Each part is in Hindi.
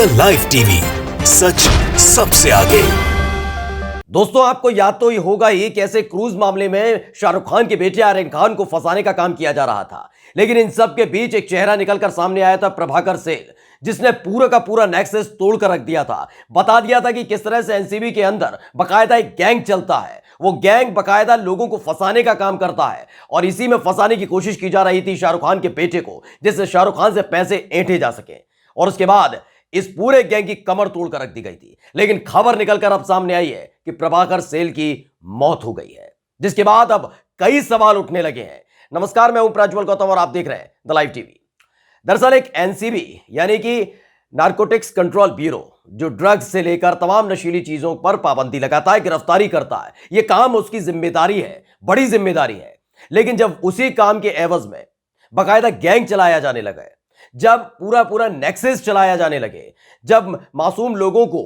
द लाइव टीवी, सच सबसे आगे। दोस्तों, आपको याद तो ये होगा ही कैसे क्रूज मामले में शाहरुख खान के बेटे आर्यन खान को फंसाने का काम किया जा रहा था। लेकिन इन सब के बीच एक चेहरा निकलकर सामने आया था, प्रभाकर सेल, जिसने पूरा का पूरा नेक्सस तोड़कर रख दिया था। बता दिया था कि किस तरह से एनसीबी के अंदर बकायदा एक गैंग चलता है। वो गैंग बकायदा लोगों को फंसाने का काम करता है और इसी में फंसाने की कोशिश की जा रही थी शाहरुख खान के बेटे को, जिससे शाहरुख खान से पैसे ऐंठे जा सके। और उसके बाद इस पूरे गैंग की कमर तोड़कर रख दी गई थी। लेकिन खबर निकलकर अब सामने आई है कि प्रभाकर सेल की मौत हो गई है, जिसके बाद अब कई सवाल उठने लगे हैं। नमस्कार, मैं हूं प्रज्वल गौतम और आप देख रहे हैं द लाइव टीवी। दरअसल एक एनसीबी यानी कि नारकोटिक्स कंट्रोल ब्यूरो, जो ड्रग्स से लेकर तमाम नशीली चीजों पर पाबंदी लगाता है, गिरफ्तारी करता है, यह काम उसकी जिम्मेदारी है, बड़ी जिम्मेदारी है। लेकिन जब उसी काम के एवज में बकायदा गैंग चलाया जाने लगा, जब पूरा नेक्सस चलाया जाने लगे, जब मासूम लोगों को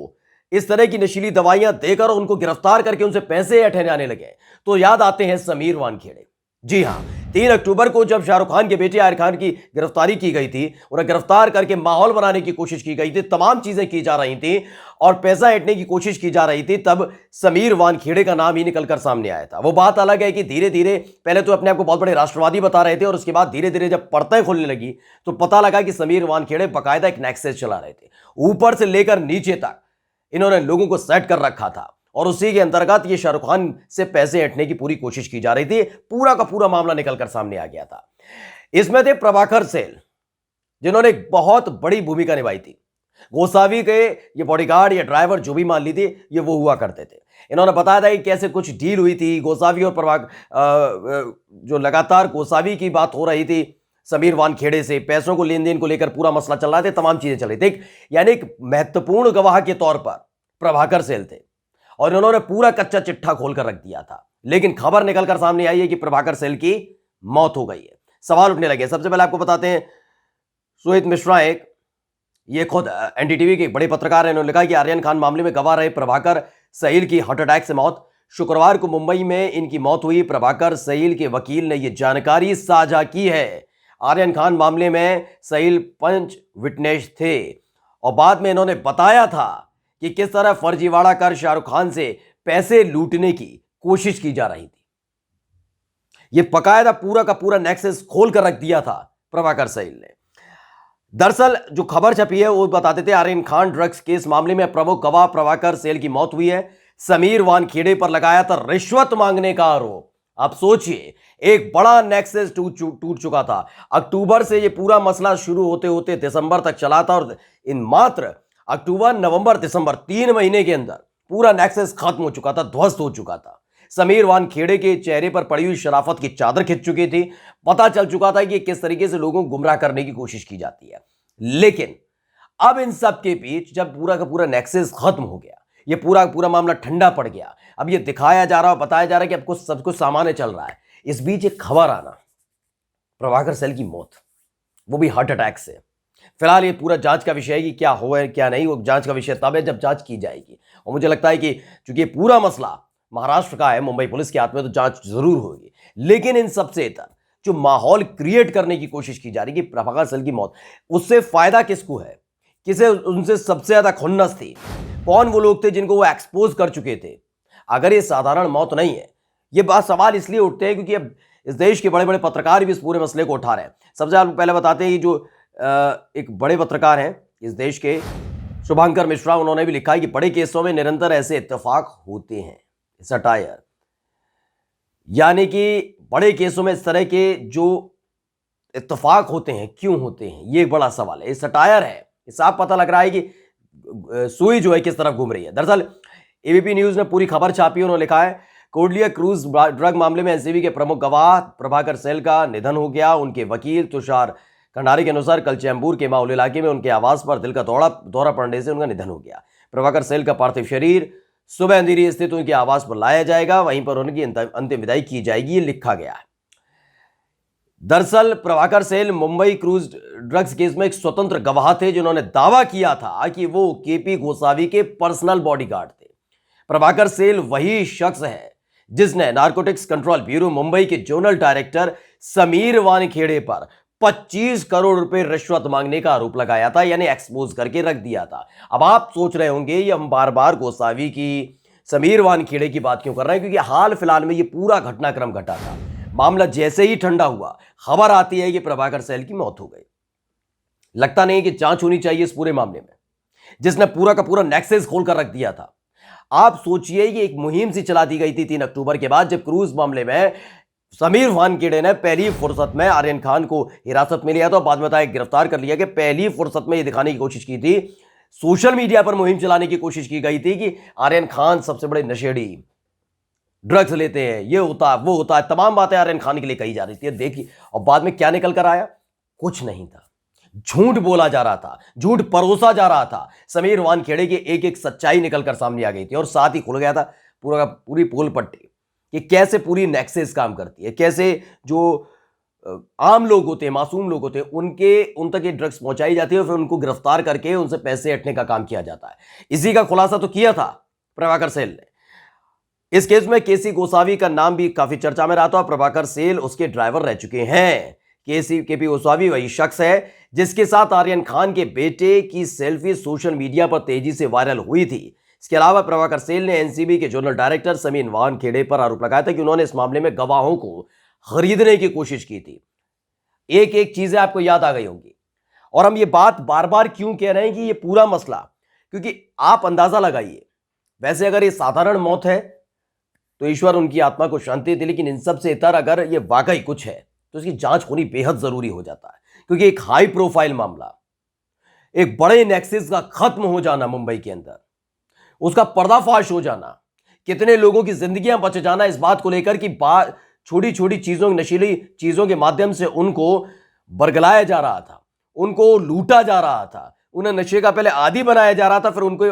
इस तरह की नशीली दवाइयां देकर उनको गिरफ्तार करके उनसे पैसे ऐंठने आने लगे, तो याद आते हैं समीर वानखेड़े। जी हां, 3 अक्टूबर को जब शाहरुख खान के बेटे आर्यन खान की गिरफ्तारी की गई थी, उन्हें गिरफ्तार करके माहौल बनाने की कोशिश की गई थी, तमाम चीजें की जा रही थी और पैसा ऐंठने की कोशिश की जा रही थी, तब समीर वानखेड़े का नाम ही निकलकर सामने आया था। वो बात अलग है कि धीरे धीरे पहले तो अपने आप को बहुत बड़े राष्ट्रवादी बता रहे थे और उसके बाद धीरे धीरे जब परतें खुलने लगी तो पता लगा कि समीर वानखेड़े बकायदा एक नेक्सस चला रहे थे। ऊपर से लेकर नीचे तक इन्होंने लोगों को सेट कर रखा था और उसी के अंतर्गत ये शाहरुख खान से पैसे ऐंठने की पूरी कोशिश की जा रही थी। पूरा का पूरा मामला निकलकर सामने आ गया था। इसमें थे प्रभाकर सेल, जिन्होंने एक बहुत बड़ी भूमिका निभाई थी। गोसावी के ये बॉडीगार्ड या ड्राइवर जो भी मान ली थी, ये वो हुआ करते थे। इन्होंने बताया था कि कैसे कुछ डील हुई थी गोसावी और जो लगातार गोसावी की बात हो रही थी समीर वानखेड़े से, पैसों को लेन देन को लेकर पूरा मसला चल रहा था, तमाम चीजें चल रही थी। यानी एक महत्वपूर्ण गवाह के तौर पर प्रभाकर सेल थे और इन्होंने पूरा कच्चा चिट्ठा खोलकर रख दिया था। लेकिन खबर निकलकर सामने आई है कि प्रभाकर सेल की मौत हो गई है। सवाल उठने लगे। सबसे पहले आपको बताते हैं, सुहित मिश्रा ये खुद एनडीटीवी के बड़े पत्रकार हैं, इन्होंने लिखा कि आर्यन खान मामले में गवाह रहे प्रभाकर सहील की हार्ट अटैक से मौत। शुक्रवार को मुंबई में इनकी मौत हुई। प्रभाकर सहील के वकील ने यह जानकारी साझा की है। आर्यन खान मामले में सहील पंच विटनेस थे और बाद में इन्होंने बताया था कि किस तरह फर्जीवाड़ा कर शाहरुख खान से पैसे लूटने की कोशिश की जा रही थी। यह बकायदा पूरा का पूरा नेक्सस खोल कर रख दिया था प्रभाकर सहील ने। दरअसल जो खबर छपी है वो बताते थे आर्यन खान ड्रग्स केस मामले में प्रमुख गवाह प्रभाकर सेल की मौत हुई है। समीर वानखेड़े पर लगाया था रिश्वत मांगने का आरोप। आप सोचिए, एक बड़ा नेक्सस टूट चुका था। अक्टूबर से ये पूरा मसला शुरू होते होते दिसंबर तक चला था और इन मात्र अक्टूबर, नवंबर, दिसंबर 3 महीने के अंदर पूरा नेक्सस खत्म हो चुका था, ध्वस्त हो चुका था। समीर वानखेड़े के चेहरे पर पड़ी हुई शराफत की चादर खिंच चुकी थी। पता चल चुका था कि किस तरीके से लोगों को गुमराह करने की कोशिश की जाती है। लेकिन अब इन सब के बीच जब पूरा का पूरा नेक्सस खत्म हो गया, ये पूरा का पूरा मामला ठंडा पड़ गया, अब ये दिखाया जा रहा है, बताया जा रहा है कि अब कुछ सब कुछ सामान्य चल रहा है। इस बीच एक खबर आना, प्रभाकर सेल की मौत, वो भी हार्ट अटैक से। फिलहाल ये पूरा जांच का विषय है कि क्या हुआ है क्या नहीं, वो जांच का विषय तब है जब जांच की जाएगी। और मुझे लगता है कि चूंकि पूरा मसला महाराष्ट्र का है, मुंबई पुलिस के हाथ में, तो जांच जरूर होगी। लेकिन इन सबसे इतर जो माहौल क्रिएट करने की कोशिश की जा रही है कि प्रभाकर सेल की मौत, उससे फायदा किसको है, किसे उनसे सबसे ज्यादा खुन्नस थी, कौन वो लोग थे जिनको वो एक्सपोज कर चुके थे। अगर ये साधारण मौत नहीं है, ये बात सवाल इसलिए उठते हैं क्योंकि अब इस देश के बड़े बड़े पत्रकार भी इस पूरे मसले को उठा रहे हैं। सबसे पहले बताते हैं कि जो एक बड़े पत्रकार हैं इस देश के, शुभंकर मिश्रा, उन्होंने भी लिखा है कि बड़े केसों में निरंतर ऐसे इत्तेफाक होते हैं। सटायर यानी कि बड़े केसों में इस तरह के जो इत्तेफाक होते हैं, क्यों होते हैं, ये एक बड़ा सवाल है। सटायर है, साफ पता लग रहा है कि सुई जो है किस तरफ घूम रही है। दरअसल एबीपी न्यूज ने पूरी खबर छापी, उन्होंने लिखा है, कोडलिया क्रूज ड्रग मामले में एनसीबी के प्रमुख गवाह प्रभाकर सेल का निधन हो गया। उनके वकील तुषार खंडारी के अनुसार कल चैंबूर के माउल इलाके में उनके आवास पर दिल का दौरा पड़ने से उनका निधन हो गया। प्रभाकर सेल का पार्थिव शरीर सुबह अंधेरी स्थित उनके आवास पर लाया जाएगा, वहीं पर उनकी अंतिम विदाई की जाएगी, ये लिखा गया है। दरअसल Prabhakar Sail Mumbai cruise drugs case में एक स्वतंत्र गवाह थे, जिन्होंने दावा किया था कि वो केपी गोसावी के पर्सनल बॉडीगार्ड थे। प्रभाकर सेल वही शख्स है जिसने नारकोटिक्स कंट्रोल ब्यूरो मुंबई के जोनल डायरेक्टर समीर वानखेड़े पर 25 करोड़ रुपए रिश्वत मांगने का आरोप लगाया था, यानी एक्सपोज करके रख दिया था। अब आप सोच रहे होंगे ये हम बार बार गोसावी की, समीर वानखेड़े की बात क्यों कर रहे हैं, क्योंकि हाल फिलहाल में ये पूरा घटनाक्रम घटा था। मामला जैसे ही ठंडा हुआ, खबर आती है कि प्रभाकर सैल की मौत हो गई। लगता नहीं कि जांच होनी चाहिए इस पूरे मामले में, जिसने पूरा का पूरा नेक्सस खोलकर रख दिया था। आप सोचिए कि एक मुहिम सी चला दी गई थी 3 अक्टूबर के बाद, जब क्रूज मामले में समीर वानखेड़े ने पहली फुर्सत में आर्यन खान को हिरासत में लिया था, बाद में गिरफ्तार कर लिया। कि पहली फुर्सत में यह दिखाने की कोशिश की थी, सोशल मीडिया पर मुहिम चलाने की कोशिश की गई थी कि आर्यन खान सबसे बड़े नशेड़ी, ड्रग्स लेते हैं, ये होता है वो होता है, तमाम बातें आर्यन खान के लिए कही जा रही थी। देखिए, और बाद में क्या निकल कर आया, कुछ नहीं था। झूठ बोला जा रहा था, झूठ परोसा जा रहा था। समीर वानखेड़े की एक एक सच्चाई निकलकर सामने आ गई थी, और साथ ही खुल गया था पूरी पोल पट्टी कि कैसे पूरी नेक्सस काम करती है, कैसे जो आम लोग होते हैं, मासूम लोग होते हैं, उन तक ये ड्रग्स पहुंचाई जाती है और फिर उनको गिरफ्तार करके उनसे पैसे हटने का काम किया जाता है। इसी का खुलासा तो किया था प्रभाकर सेल ने। इस केस में केसी गोसावी का नाम भी काफी चर्चा में रहा था। प्रभाकर सेल उसके ड्राइवर रह चुके हैं। केपी गोसावी वही शख्स है जिसके साथ आर्यन खान के बेटे की सेल्फी सोशल मीडिया पर तेजी से वायरल हुई थी। इसके अलावा प्रभाकर सेल ने एनसीबी के जनरल डायरेक्टर समीर वानखेड़े पर आरोप लगाया था कि उन्होंने इस मामले में गवाहों को खरीदने की कोशिश की थी। एक एक चीजें आपको याद आ गई होंगी। और हम ये बात बार बार क्यों कह रहे हैं कि ये पूरा मसला, क्योंकि आप अंदाजा लगाइए, वैसे अगर ये साधारण मौत है तो ईश्वर उनकी आत्मा को शांति दे, लेकिन इन सब से इतर अगर ये वाकई कुछ है तो इसकी जांच होनी बेहद जरूरी हो जाता है। क्योंकि एक हाई प्रोफाइल मामला, एक बड़े नेक्सस का खत्म हो जाना मुंबई के अंदर, उसका पर्दाफाश हो जाना, कितने लोगों की जिंदगियां बच जाना, इस बात को लेकर कि छोटी छोटी चीजों, नशीली चीजों के माध्यम से उनको बरगलाया जा रहा था, उनको लूटा जा रहा था, उन्हें नशे का पहले आदी बनाया जा रहा था, फिर उनको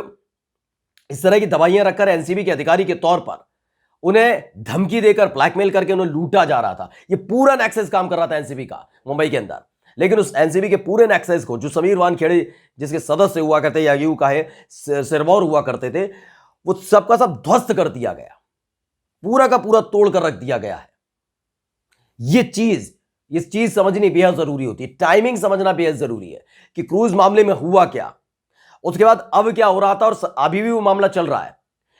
इस तरह की दवाइयां रखकर एनसीबी के अधिकारी के तौर पर उन्हें धमकी देकर ब्लैकमेल करके उन्हें लूटा जा रहा था। ये पूरा नेक्सस काम कर रहा था एनसीबी का मुंबई के अंदर। लेकिन उस एनसीबी के पूरे नेक्सस को, जो समीर वानखेड़े जिसके सदस्य हुआ करते, या यूं कहे सिरमौर हुआ करते थे, वो सबका सब ध्वस्त कर दिया गया, पूरा का पूरा तोड़ कर रख दिया गया है। ये चीज समझनी बेहद जरूरी होती है। टाइमिंग समझना बेहद जरूरी है कि क्रूज मामले में हुआ क्या, उसके बाद अब क्या हो रहा था, और अभी भी वो मामला चल रहा है।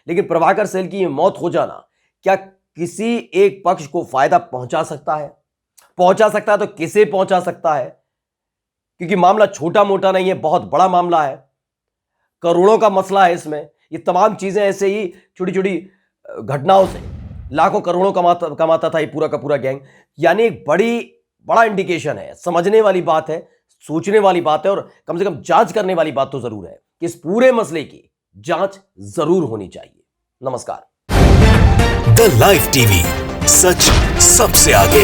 लेकिन प्रभाकर सेल की ये मौत हो जाना क्या किसी एक पक्ष को फायदा पहुंचा सकता है? पहुंचा सकता है तो किसे पहुंचा सकता है? क्योंकि मामला छोटा मोटा नहीं है, बहुत बड़ा मामला है, करोड़ों का मसला है इसमें। ये तमाम चीजें ऐसे ही छोटी छोटी घटनाओं से लाखों करोड़ों कमाता था ये पूरा का पूरा गैंग। यानी एक बड़ा इंडिकेशन है, समझने वाली बात है, सोचने वाली बात है, और कम से कम जांच करने वाली बात तो जरूर है कि इस पूरे मसले की जांच जरूर होनी चाहिए। नमस्कार। द लाइव टीवी, सच सबसे आगे।